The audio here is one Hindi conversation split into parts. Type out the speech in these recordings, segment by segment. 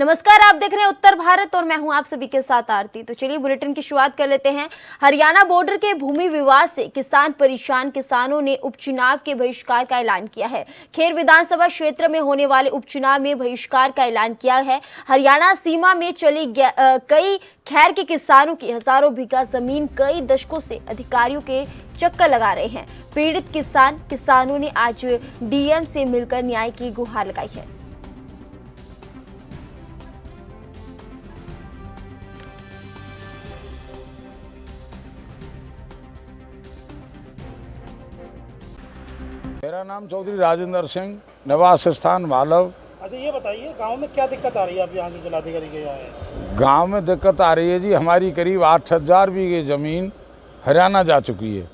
नमस्कार, आप देख रहे हैं उत्तर भारत और मैं हूं आप सभी के साथ आरती। तो चलिए बुलेटिन की शुरुआत कर लेते हैं। हरियाणा बॉर्डर के भूमि विवाद से किसान परेशान, किसानों ने उपचुनाव के बहिष्कार का ऐलान किया है। खेर विधानसभा क्षेत्र में होने वाले उपचुनाव में बहिष्कार का ऐलान किया है। हरियाणा सीमा में चली कई खैर के किसानों की हजारों बीघा जमीन कई दशकों से अधिकारियों के चक्कर लगा रहे हैं। पीड़ित किसानों ने आज डीएम से मिलकर न्याय की गुहार लगाई है। मेरा नाम चौधरी राजेंद्र सिंह, निवास स्थान मालव। अच्छा, ये बताइए गांव में क्या दिक्कत आ रही है? आप यहाँ से जिलाधिकारी के यहाँ है। गांव में दिक्कत आ रही है जी, हमारी करीब 8,000 बीघे ज़मीन हरियाणा जा चुकी है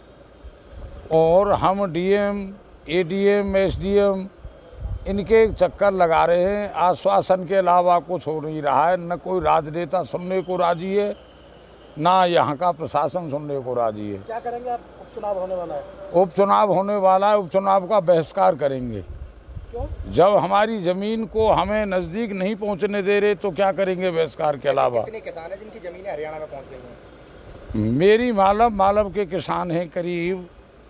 और हम डीएम, एडीएम, एसडीएम इनके चक्कर लगा रहे हैं। आश्वासन के अलावा कुछ हो नहीं रहा है। न कोई राजनेता सुनने को राजी है, ना यहाँ का प्रशासन सुनने को राजी है। क्या करेंगे आप? उपचुनाव होने वाला है। उपचुनाव होने वाला है, उपचुनाव का बहिष्कार करेंगे। क्यों? जब हमारी जमीन को हमें नज़दीक नहीं पहुंचने दे रहे तो क्या करेंगे बहिष्कार के अलावा। कितने किसान हैं जिनकी जमीनें हरियाणा में पहुंच गई हैं? मेरी मालव के किसान हैं करीब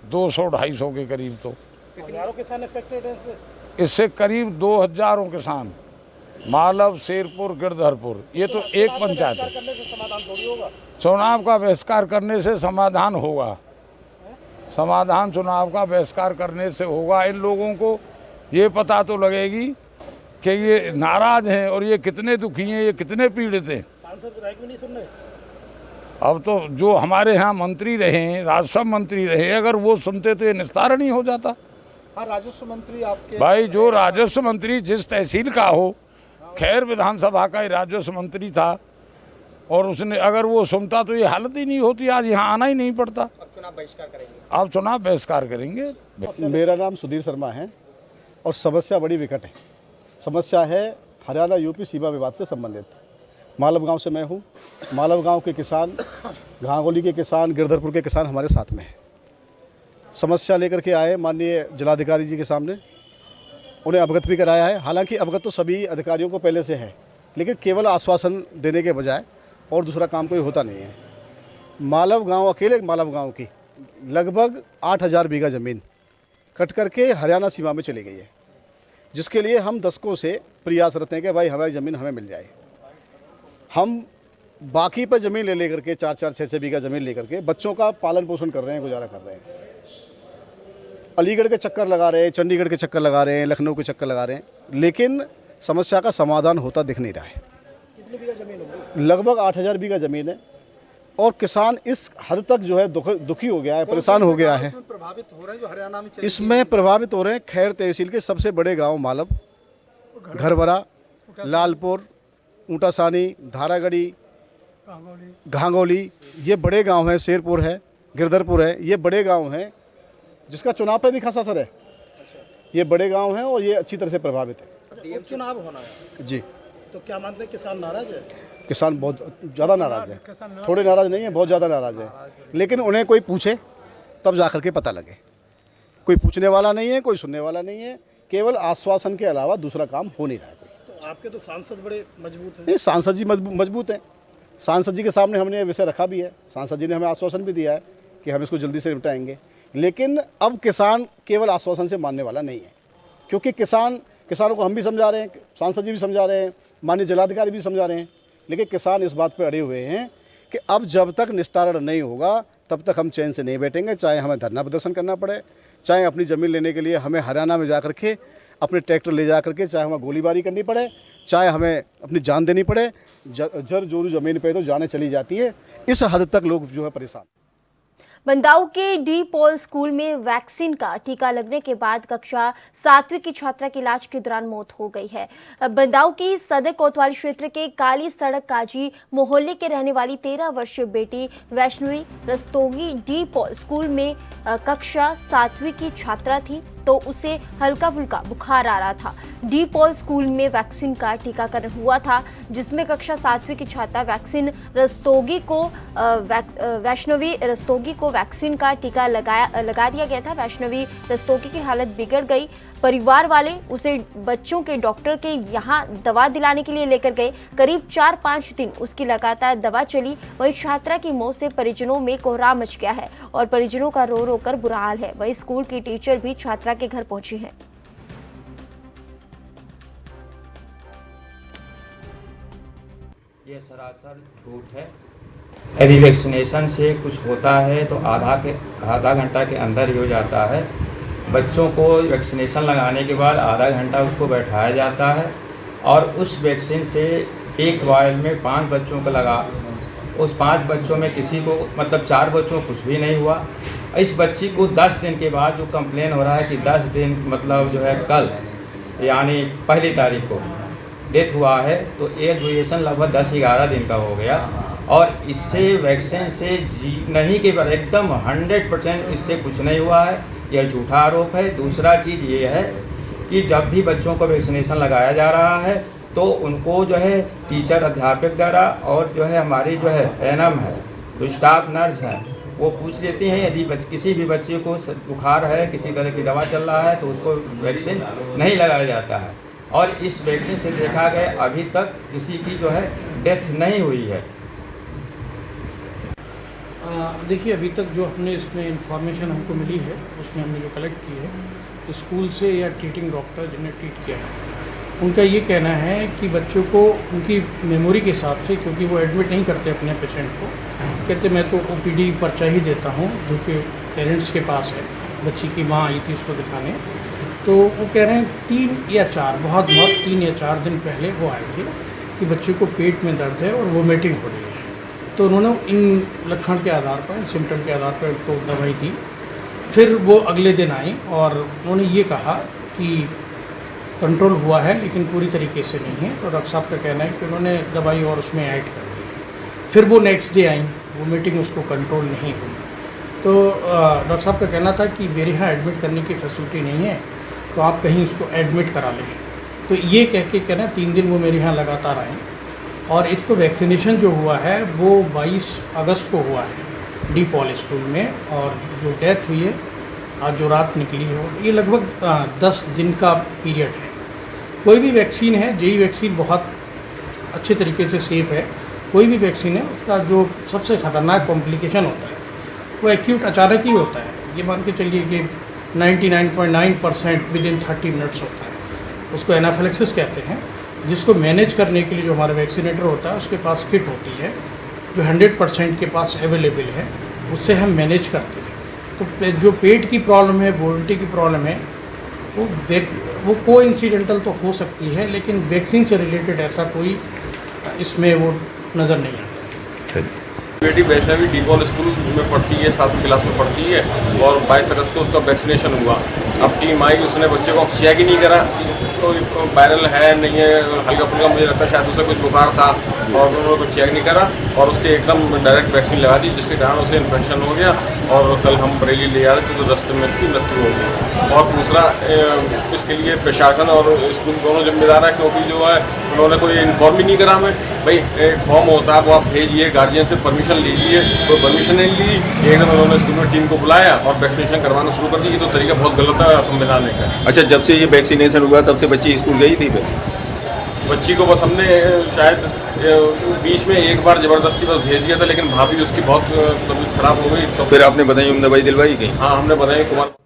200-250 के करीब। तो हजारों किसान अफेक्टेड हैं इससे करीब 2,000 किसान, मालव, शेरपुर, गिरधरपुर, ये तो एक पंचायत है। करने से समाधान थोड़ी होगा। चुनाव का बहिष्कार करने से समाधान होगा। समाधान चुनाव का बहिष्कार करने से होगा। इन लोगों को ये पता तो लगेगी कि ये नाराज हैं और ये कितने दुखी हैं, ये कितने पीड़ित हैं। सांसद विधायक भी नहीं सुन रहे। अब तो जो हमारे यहाँ मंत्री रहे, राजस्व मंत्री रहे, अगर वो सुनते तो ये निस्तारण ही हो जाता। हाँ, राजस्व मंत्री आपके भाई, जो राजस्व मंत्री जिस तहसील का हो, खैर विधानसभा का ही राजस्व मंत्री था और उसने अगर वो सुनता तो ये हालत ही नहीं होती, आज यहाँ आना ही नहीं पड़ता। अब चुनाव बहिष्कार करेंगे। अब चुनाव बहिष्कार करेंगे। मेरा नाम सुधीर शर्मा है और समस्या बड़ी विकट है। समस्या है हरियाणा यूपी सीमा विवाद से संबंधित। मालव गांव से मैं हूं। मालव गांव के किसान, घांगोली के किसान, गिरधरपुर के किसान हमारे साथ में हैं। समस्या लेकर के आए माननीय जिलाधिकारी जी के सामने, उन्हें अवगत भी कराया है। हालांकि अवगत तो सभी अधिकारियों को पहले से है, लेकिन केवल आश्वासन देने के बजाय और दूसरा काम कोई होता नहीं है। मालव गांव, अकेले मालव गांव की लगभग 8,000 बीघा ज़मीन कट करके हरियाणा सीमा में चली गई है, जिसके लिए हम दशकों से प्रयासरत हैं कि भाई हमारी ज़मीन हमें मिल जाए। हम बाकी पर ज़मीन ले लेकर के 4-4, 6-6 बीघा ज़मीन लेकर के बच्चों का पालन पोषण कर रहे हैं, गुजारा कर रहे हैं। अलीगढ़ के चक्कर लगा रहे हैं, चंडीगढ़ के चक्कर लगा रहे हैं, लखनऊ के चक्कर लगा रहे हैं, लेकिन समस्या का समाधान होता दिख नहीं रहा है। कितनी बीघा जमीन होगी? लगभग 8,000 बीघा ज़मीन है और किसान इस हद तक जो है दुखी हो गया है, परेशान हो गया है। प्रभावित हो रहे हैं जो हरियाणा में इसमें प्रभावित हो रहे हैं खैर तहसील के सबसे बड़े गांव मालव, घरवरा, लालपुर, ऊंटासानी, धारागढ़ी, घांगोली, ये बड़े गांव हैं। शेरपुर है, गिरधरपुर है, ये बड़े गांव हैं जिसका चुनाव पे भी खासा असर है। ये बड़े गांव हैं और ये अच्छी तरह से प्रभावित है। उपचुनाव होना है जी। तो क्या मानते हैं किसान नाराज है? किसान बहुत ज़्यादा नाराज़ है, थोड़े नाराज़ नहीं है, बहुत ज़्यादा नाराज़ है। लेकिन उन्हें कोई पूछे तब जा कर के पता लगे। कोई पूछने वाला नहीं है, कोई सुनने वाला नहीं है। केवल आश्वासन के अलावा दूसरा काम हो नहीं रहा है। तो आपके तो सांसद बड़े मजबूत हैं। नहीं, सांसद जी मजबूत हैं। सांसद जी के सामने हमने विषय रखा भी है। सांसद जी ने हमें आश्वासन भी दिया है कि हम इसको जल्दी से निपटाएंगे। लेकिन अब किसान केवल आश्वासन से मानने वाला नहीं है, क्योंकि किसानों को हम भी समझा रहे हैं, सांसद जी भी समझा रहे हैं, माननीय जिलाधिकारी भी समझा रहे हैं, लेकिन किसान इस बात पर अड़े हुए हैं कि अब जब तक निस्तारण नहीं होगा तब तक हम चैन से नहीं बैठेंगे। चाहे हमें धरना प्रदर्शन करना पड़े, चाहे अपनी ज़मीन लेने के लिए हमें हरियाणा में जा करके अपने ट्रैक्टर ले जा करके, चाहे हमें गोलीबारी करनी पड़े, चाहे हमें अपनी जान देनी पड़े। जर जोरू ज़मीन पे तो जाने चली जाती है। इस हद तक लोग जो है परेशान। बंदाऊ के डी पॉल स्कूल में वैक्सीन का टीका लगने के बाद कक्षा 7वीं की छात्रा की इलाज के दौरान मौत हो गई है। बंदाऊ की सदर कोतवाली क्षेत्र के काली सड़क काजी मोहल्ले के रहने वाली 13 वर्षीय बेटी Vaishnavi Rastogi D Paul school में कक्षा 7वीं की छात्रा थी। तो उसे हल्का फुल्का बुखार आ रहा था। डी पॉल स्कूल में वैक्सीन का टीकाकरण हुआ था, जिसमें कक्षा 7वीं की छात्रा वैष्णवी रस्तोगी को वैक्सीन का टीका लगा दिया गया था। वैष्णवी रस्तोगी की हालत बिगड़ गई। परिवार वाले उसे बच्चों के डॉक्टर के यहाँ दवा दिलाने के लिए लेकर गए। करीब 4-5 दिन उसकी लगातार दवा चली। वहीं छात्रा की मौत से परिजनों में कोहराम मच गया है और परिजनों का रो रो कर बुरा हाल है। वहीं स्कूल की टीचर भी छात्रा के घर पहुंची है। ये सरासर झूठ है। यदि वैक्सीनेशन से कुछ होता है तो आधा घंटा के अंदर ही हो जाता है। बच्चों को वैक्सीनेशन लगाने के बाद आधा घंटा उसको बैठाया जाता है और उस वैक्सीन से एक वायल में 5 बच्चों को लगा। उस 5 बच्चों में किसी को मतलब 4 बच्चों को कुछ भी नहीं हुआ। इस बच्ची को 10 दिन के बाद जो कंप्लेन हो रहा है कि 10 दिन मतलब जो है कल यानी 1 तारीख को डेथ हुआ है, तो ये ड्यूरेशन लगभग 10-11 दिन का हो गया और इससे वैक्सीन से नहीं के बारे एकदम 100% इससे कुछ नहीं हुआ है। यह झूठा आरोप है। दूसरा चीज़ ये है कि जब भी बच्चों को वैक्सीनेशन लगाया जा रहा है तो उनको जो है टीचर अध्यापक द्वारा और जो है हमारी जो है एएनएम है, जो स्टाफ नर्स है, वो पूछ लेती हैं यदि किसी भी बच्चे को बुखार है, किसी तरह की दवा चल रहा है तो उसको वैक्सीन नहीं लगाया जाता है। और इस वैक्सीन से देखा गया अभी तक किसी की जो है डेथ नहीं हुई है। देखिए, अभी तक जो हमने इसमें इंफॉर्मेशन हमको मिली है उसमें हमने जो कलेक्ट की है स्कूल से या ट्रीटिंग डॉक्टर जिन्हें ट्रीट किया है उनका ये कहना है कि बच्चों को उनकी मेमोरी के हिसाब से, क्योंकि वो एडमिट नहीं करते अपने पेशेंट को, कहते मैं तो ओपीडी पर्चा ही देता हूँ जो कि पेरेंट्स के पास है। बच्ची की माँ आई थी उसको दिखाने, तो वो कह रहे हैं 3 या 4 दिन पहले वो आए थे कि बच्चे को पेट में दर्द है और वोमिटिंग हो रही है। तो उन्होंने इन लक्षण के आधार पर, सिम्टम के आधार पर उनको दवाई दी। फिर वो अगले दिन आई और उन्होंने ये कहा कि कंट्रोल हुआ है लेकिन पूरी तरीके से नहीं है। तो डॉक्टर साहब का कहना है कि उन्होंने दवाई और उसमें ऐड कर दी। फिर वो नेक्स्ट डे आई, वोमिटिंग उसको कंट्रोल नहीं हुई। तो डॉक्टर साहब का कहना था कि मेरे यहाँ एडमिट करने की फैसिलिटी नहीं है, तो आप कहीं उसको एडमिट करा लें। तो ये कह के कहना 3 दिन वो मेरे यहाँ लगातार आए और इसको वैक्सीनेशन जो हुआ है वो 22 अगस्त को हुआ है डी पॉल स्कूल में, और जो डेथ हुई है आज जो रात निकली है ये लगभग 10 दिन का पीरियड है। कोई भी वैक्सीन है, जेई वैक्सीन बहुत अच्छे तरीके से सेफ़ है। कोई भी वैक्सीन है उसका जो सबसे ख़तरनाक कॉम्प्लिकेशन होता है वो एक्यूट अचानक ही होता है। ये मान के चलिए कि 99.9% विदिन 30 मिनट्स होता है। उसको एनाफिलेक्सिस कहते हैं, जिसको मैनेज करने के लिए जो हमारा वैक्सीनेटर होता है उसके पास किट होती है जो 100% के पास अवेलेबल है, उससे हम मैनेज करते हैं। तो जो पेट की प्रॉब्लम है, बोल्टी की प्रॉब्लम है, वो कोइंसिडेंटल तो हो सकती है लेकिन वैक्सीन से रिलेटेड ऐसा कोई इसमें वो नज़र नहीं आता। बेटी वैष्णवी डी पॉल स्कूल में पढ़ती है, 7वीं क्लास में पढ़ती है और 22 अगस्त को उसका वैक्सीनेशन हुआ। अब टीम आई, उसने बच्चे को चेक ही नहीं करा तो वायरल है नहीं है, हल्का फुल्का मुझे लगता है शायद उसे कुछ बुखार था और उन्होंने कुछ चेक नहीं करा और उसके एकदम डायरेक्ट वैक्सीन लगा दी, जिसके कारण उसे इन्फेक्शन हो गया और कल हम बरेली ले आ रहे थे तो रास्ते में इसकी मृत्यु हो गई। और दूसरा इसके लिए प्रशासन और स्कूल दोनों जिम्मेदार है, क्योंकि जो है उन्होंने कोई इन्फॉर्म ही नहीं करा हमें। भाई एक फॉर्म होता है वो आप भेजिए, गार्जियन से परमिशन लीजिए, तो परमिशन नहीं ली। एकदम उन्होंने स्कूल में टीम को बुलाया और वैक्सीनेशन करवाना शुरू कर दी। तो तरीका बहुत गलत है, असंवैधानिक है। अच्छा, जब से ये वैक्सीनेशन हुआ तब से बच्ची स्कूल गई थी? बच्ची को बस हमने शायद बीच में एक बार ज़बरदस्ती बस भेज दिया था, लेकिन भाभी उसकी बहुत तबीयत खराब हो गई। तो फिर आपने बताई दवाई दिलवाई कहीं? हाँ, हमने बताई कुमार।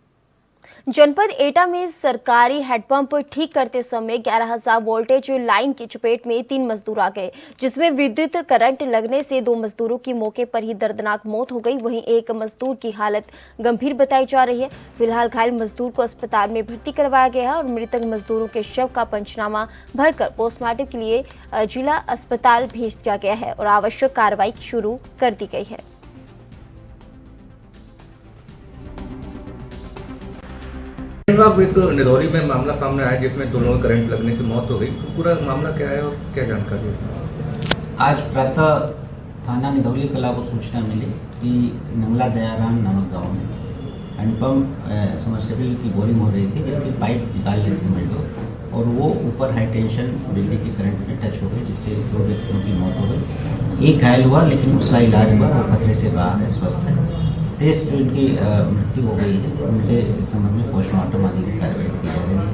जनपद एटा में सरकारी हैंडपंप ठीक करते समय 11,000 वोल्टेज लाइन की चपेट में 3 मजदूर आ गए, जिसमें विद्युत करंट लगने से 2 मजदूरों की मौके पर ही दर्दनाक मौत हो गई। वहीं एक मजदूर की हालत गंभीर बताई जा रही है। फिलहाल घायल मजदूर को अस्पताल में भर्ती करवाया गया है और मृतक मजदूरों के शव का पंचनामा भरकर पोस्टमार्टम के लिए जिला अस्पताल भेज दिया गया है और आवश्यक कार्रवाई शुरू कर दी गई है। एक निधौरी में मामला सामने आया जिसमें 2 लोगों करंट लगने से मौत हो गई, तो पूरा मामला क्या है और क्या जानकारी है इसमें? आज प्रातः थाना निधौली कला को सूचना मिली कि नंगला दयाराम नामक गांव में हैंडपम्प समरसेबल की बोरिंग हो रही थी, जिसकी पाइप निकाल रहे थे मेरे और वो ऊपर हाई टेंशन बिजली के करंट में टच हो गई, जिससे 2 व्यक्तियों की मौत हो गई। एक घायल हुआ, लेकिन उसका इलाज हुआ, वो खतरे से बाहर है, स्वस्थ है। शेष जो इनकी मृत्यु हो गई है, उनके संबंध में पोस्टमार्टम आदि की कार्रवाई की जा रही है।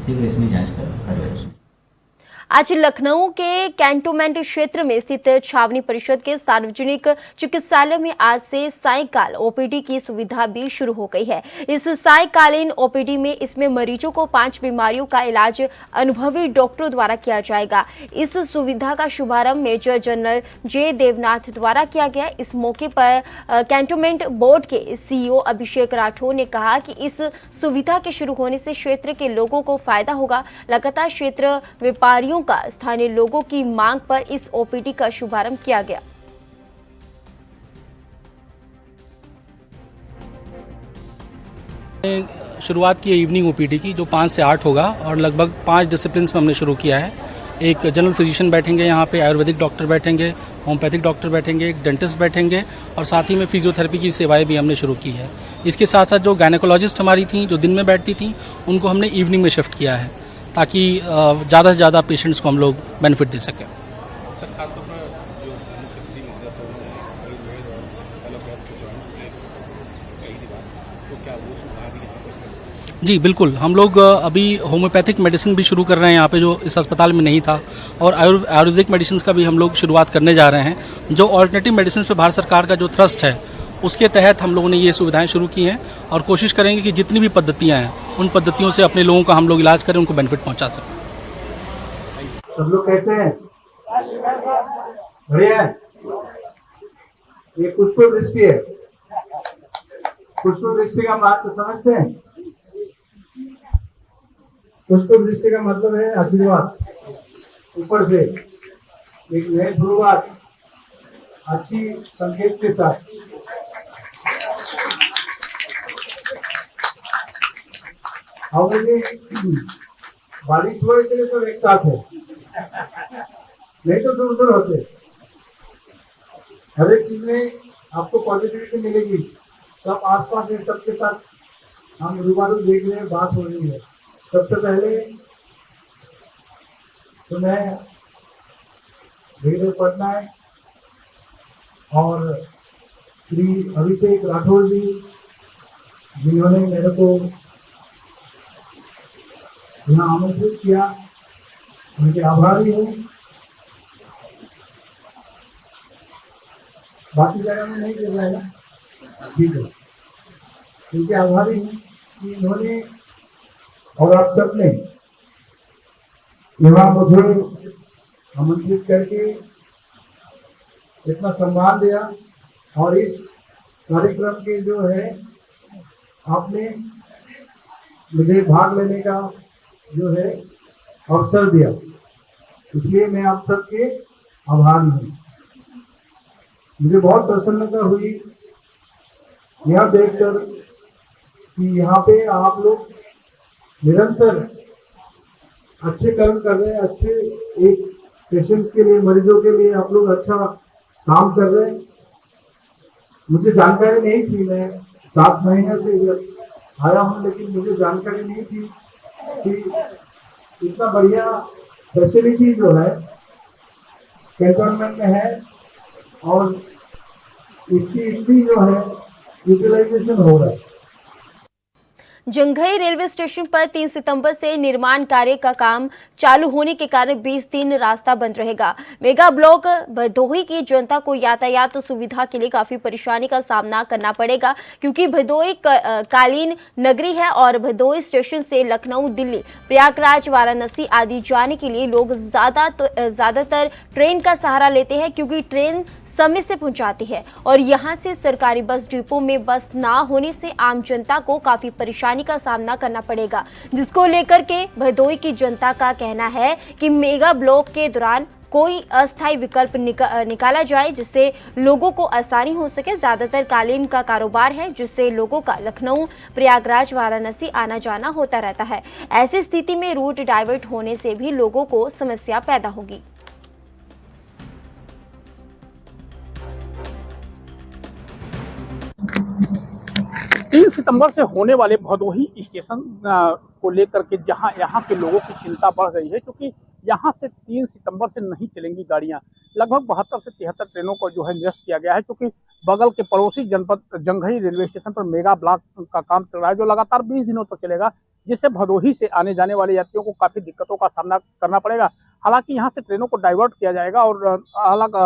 शीघ्र इसमें जाँच कर कार्रवाई। आज लखनऊ के कैंटोनमेंट क्षेत्र में स्थित छावनी परिषद के सार्वजनिक चिकित्सालय में आज से सायंकाल ओपीडी की सुविधा भी शुरू हो गई है। इस सायंकालीन ओपीडी में इसमें मरीजों को 5 बीमारियों का इलाज अनुभवी डॉक्टरों द्वारा किया जाएगा। इस सुविधा का शुभारंभ मेजर जनरल जे देवनाथ द्वारा किया गया। इस मौके पर कैंटोनमेंट बोर्ड के CEO अभिषेक राठौर ने कहा कि इस सुविधा के शुरू होने से क्षेत्र के लोगों को फायदा होगा। लगातार क्षेत्र व्यापारियों का स्थानीय लोगों की मांग पर इस ओपीडी का शुभारंभ किया गया। शुरुआत की है इवनिंग ओपीडी की, जो 5 से 8 होगा और लगभग 5 डिसिप्लिन में हमने शुरू किया है। एक जनरल फिजिशियन बैठेंगे, यहाँ पे आयुर्वेदिक डॉक्टर बैठेंगे, होम्योपैथिक डॉक्टर बैठेंगे, एक डेंटिस्ट बैठेंगे और साथ ही में फिजियोथेरेपी की सेवाएं भी हमने शुरू की है। इसके साथ साथ जो गायनेकोलॉजिस्ट हमारी थी, जो दिन में बैठती थी, उनको हमने इवनिंग में शिफ्ट किया है, ताकि ज़्यादा से ज़्यादा पेशेंट्स को हम लोग बेनिफिट दे सकें। जी बिल्कुल, हम लोग अभी होम्योपैथिक मेडिसिन भी शुरू कर रहे हैं यहाँ पे, जो इस अस्पताल में नहीं था, और आयुर्वेदिक मेडिसिन का भी हम लोग शुरुआत करने जा रहे हैं। जो ऑल्टरनेटिव मेडिसिन पे भारत सरकार का जो ट्रस्ट है, उसके तहत हम लोगों ने ये सुविधाएं शुरू की हैं और कोशिश करेंगे कि जितनी भी पद्धतियां हैं, उन पद्धतियों से अपने लोगों का हम लोग इलाज करें, उनको बेनिफिट पहुंचा सकें। सब लोग कैसे हैं? बढ़िया है। ये पुष्प दृष्टि है। पुष्प दृष्टि का महत्व समझते हैं? पुष्प दृष्टि का मतलब है आशीर्वाद ऊपर से, एक नई शुरुआत अच्छी संकेत के साथ। बारिश हुआ इसलिए सब एक साथ है, नहीं तो दूर दूर होते। हर एक चीज में आपको पॉजिटिविटी मिलेगी। सब आसपास है, सबके साथ हम रूबरू देख रहे हैं, बात हो रही है। सबसे पहले तो मैं धीरे पटनायक और श्री अभिषेक राठौर जी, जिन्होंने मेरे को यहाँ आमंत्रित किया, उनके आभारी हूँ। बाकी जगह में नहीं कर रहा है, ठीक है, उनके आभारी हूँ कि इन्होंने और आप सबने यहाँ मुझे आमंत्रित करके इतना सम्मान दिया और इस कार्यक्रम के जो है आपने मुझे भाग लेने का जो है अवसर दिया, इसलिए मैं आप सबके आभारी हूँ। मुझे बहुत प्रसन्नता हुई यह देखकर कि यहाँ पे आप लोग निरंतर अच्छे कर्म कर रहे हैं, अच्छे एक पेशेंट्स के लिए, मरीजों के लिए आप लोग अच्छा काम कर रहे हैं। मुझे जानकारी नहीं थी, मैं 7 महीने से आया हूँ, लेकिन मुझे जानकारी नहीं थी कि इतना बढ़िया फैसिलिटी जो है कैंटोनमेंट में है और इसकी इतनी जो है यूटिलाइजेशन हो रहा है। जंघई रेलवे स्टेशन पर 3 सितंबर से निर्माण कार्य का काम चालू होने के कारण 20 दिन रास्ता बंद रहेगा। मेगा ब्लॉक भदोही की जनता को यातायात सुविधा के लिए काफी परेशानी का सामना करना पड़ेगा, क्योंकि भदोही कालीन नगरी है और भदोही स्टेशन से लखनऊ, दिल्ली, प्रयागराज, वाराणसी आदि जाने के लिए लोग ज्यादातर ट्रेन का सहारा लेते हैं, क्योंकि ट्रेन समय से पहुंचाती है और यहां से सरकारी बस डिपो में बस ना होने से आम जनता को काफी परेशानी का सामना करना पड़ेगा, जिसको लेकर के भदोही की जनता का कहना है कि मेगा ब्लॉक के दौरान कोई अस्थायी विकल्प निकाला जाए, जिससे लोगों को आसानी हो सके। ज्यादातर कालीन का कारोबार है, जिससे लोगों का लखनऊ, प्रयागराज, वाराणसी आना जाना होता रहता है। ऐसी स्थिति में रूट डाइवर्ट होने से भी लोगों को समस्या पैदा होगी। 3 सितंबर से होने वाले भदोही स्टेशन को लेकर के जहां यहाँ के लोगों की चिंता बढ़ गई है, क्योंकि यहाँ से 3 सितंबर से नहीं चलेंगी गाड़ियां। लगभग 72 से 73 ट्रेनों को जो है निरस्त किया गया है, क्योंकि बगल के पड़ोसी जनपद जंघई रेलवे स्टेशन पर मेगा ब्लॉक का काम चल रहा है, जो लगातार 20 दिनों तक चलेगा, जिससे भदोही से आने जाने वाले यात्रियों को काफी दिक्कतों का सामना करना पड़ेगा। हालांकि यहाँ से ट्रेनों को डाइवर्ट किया जाएगा और अलग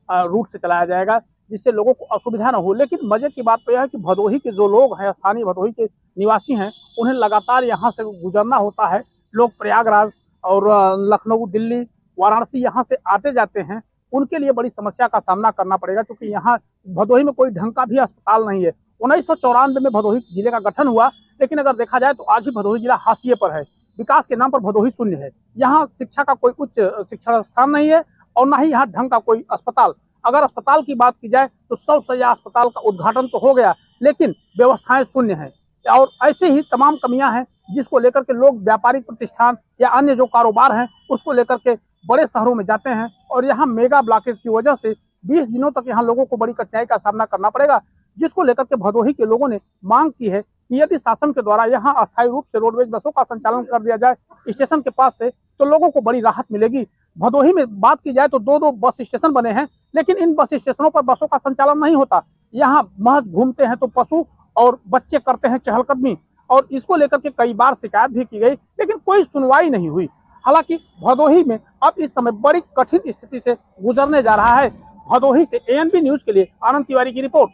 रूट से चलाया जाएगा, जिससे लोगों को असुविधा न हो। लेकिन मजे की बात तो यह है कि भदोही के जो लोग हैं, स्थानीय भदोही के निवासी हैं, उन्हें लगातार यहाँ से गुजरना होता है। लोग प्रयागराज और लखनऊ, दिल्ली, वाराणसी यहाँ से आते जाते हैं, उनके लिए बड़ी समस्या का सामना करना पड़ेगा, क्योंकि यहाँ भदोही में कोई ढंग का भी अस्पताल नहीं है। 1994 में भदोही जिले का गठन हुआ, लेकिन अगर देखा जाए तो आज भी भदोही जिला हाशिए पर है। विकास के नाम पर भदोही शून्य है। यहाँ शिक्षा का कोई उच्च शिक्षण स्थान नहीं है और न ही यहाँ ढंग का कोई अस्पताल। अगर अस्पताल की बात की जाए तो 100 शैय्या अस्पताल का उद्घाटन तो हो गया, लेकिन व्यवस्थाएं शून्य हैं। और ऐसे ही तमाम कमियां हैं, जिसको लेकर के लोग व्यापारिक प्रतिष्ठान या अन्य जो कारोबार हैं उसको लेकर के बड़े शहरों में जाते हैं, और यहाँ मेगा ब्लॉकेज की वजह से 20 दिनों तक यहाँ लोगों को बड़ी कठिनाई का सामना करना पड़ेगा, जिसको लेकर के भदोही के लोगों ने मांग की है कि यदि शासन के द्वारा यहाँ अस्थायी रूप से रोडवेज बसों का संचालन कर दिया जाए स्टेशन के पास से, तो लोगों को बड़ी राहत मिलेगी। भदोही में बात की जाए तो 2-2 बस स्टेशन बने हैं, लेकिन इन बस स्टेशनों पर बसों का संचालन नहीं होता। यहाँ महज घूमते हैं तो पशु और बच्चे करते हैं चहलकदमी, और इसको लेकर के कई बार शिकायत भी की गई, लेकिन कोई सुनवाई नहीं हुई। हालांकि भदोही में अब इस समय बड़ी कठिन स्थिति से गुजरने जा रहा है। भदोही से ANB न्यूज के लिए आनंद तिवारी की रिपोर्ट।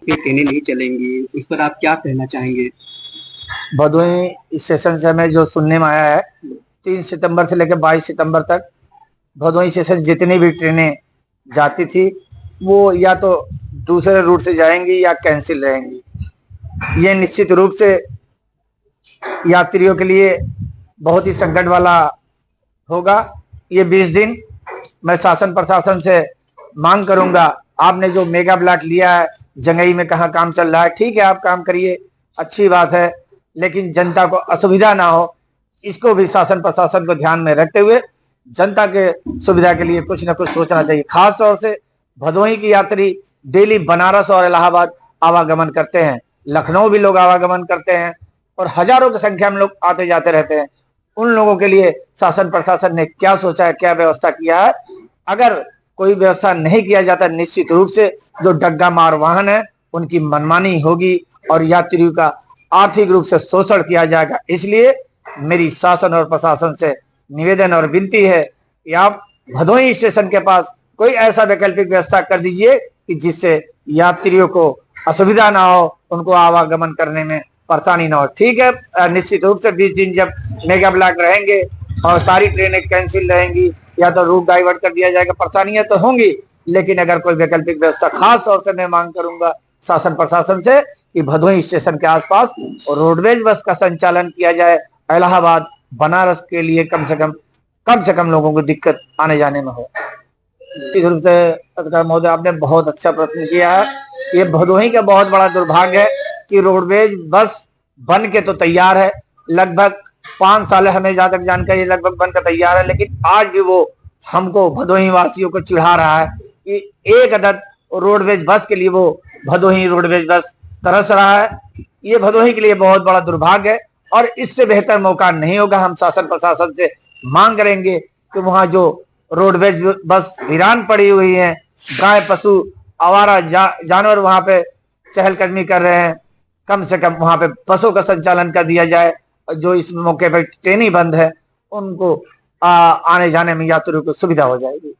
ट्रेनें नहीं चलेंगी, इस पर आप क्या कहना चाहेंगे? भदोही स्टेशन से हमें जो सुनने में आया है, 3 सितंबर से लेकर 22 सितंबर तक भदोही स्टेशन जितनी भी ट्रेनें जाती थी वो या तो दूसरे रूट से जाएंगी या कैंसिल रहेंगी। ये निश्चित रूप से यात्रियों के लिए बहुत ही संकट वाला होगा। ये 20 दिन मैं शासन प्रशासन से मांग करूंगा, आपने जो मेगा ब्लॉक लिया है जंघई में, कहाँ काम चल रहा है, ठीक है आप काम करिए, अच्छी बात है, लेकिन जनता को असुविधा ना हो, इसको भी शासन प्रशासन को ध्यान में रखते हुए जनता के सुविधा के लिए कुछ न कुछ सोचना चाहिए। खास तौर से भदोही की यात्री डेली बनारस और इलाहाबाद आवागमन करते हैं, लखनऊ भी लोग आवागमन करते हैं, और हजारों की संख्या में लोग आते जाते रहते हैं। उन लोगों के लिए शासन प्रशासन ने क्या सोचा है, क्या व्यवस्था किया है? अगर कोई व्यवस्था नहीं किया जाता, निश्चित रूप से जो डग्गा मार वाहन है उनकी मनमानी होगी और यात्रियों का आर्थिक रूप से शोषण किया जाएगा। इसलिए मेरी शासन और प्रशासन से निवेदन और विनती है कि आप भदोही स्टेशन के पास कोई ऐसा वैकल्पिक व्यवस्था कर दीजिए कि जिससे यात्रियों को असुविधा ना हो, उनको आवागमन करने में परेशानी ना हो। ठीक है, निश्चित रूप से 20 दिन जब मेगा ब्लॉक रहेंगे और सारी ट्रेनें कैंसिल रहेंगी या तो रूट डाइवर्ट कर दिया जाएगा, परेशानियां तो होंगी, लेकिन अगर कोई वैकल्पिक व्यवस्था, खास तौर से मैं मांग करूंगा शासन प्रशासन से कि भदोही स्टेशन के आसपास रोडवेज बस का संचालन किया जाए। इलाहाबाद, बनारस के लिए कम से कम लोगों को दिक्कत आने जाने में हो। इस रूप से पत्रकार महोदय, आपने बहुत अच्छा प्रश्न किया है। ये भदोही का बहुत बड़ा दुर्भाग्य है कि रोडवेज बस बन के तो तैयार है, लगभग 5 साल है, हमें जहाँ तक जानकारी लगभग बनकर तैयार है, लेकिन आज भी वो हमको भदोही वासियों को चिढ़ा रहा है कि एक अदद रोडवेज बस के लिए वो भदोही रोडवेज बस तरस रहा है। ये भदोही के लिए बहुत बड़ा दुर्भाग्य है और इससे बेहतर मौका नहीं होगा। हम शासन प्रशासन से मांग करेंगे कि वहाँ जो रोडवेज बस वीरान पड़ी हुई है, गाय पशु आवारा जानवर वहाँ पे चहलकदमी कर रहे हैं, कम से कम वहाँ पे बसों का संचालन कर दिया जाए। जो इस मौके पर ट्रेनें बंद है उनको आने जाने में यात्रियों को सुविधा हो जाएगी।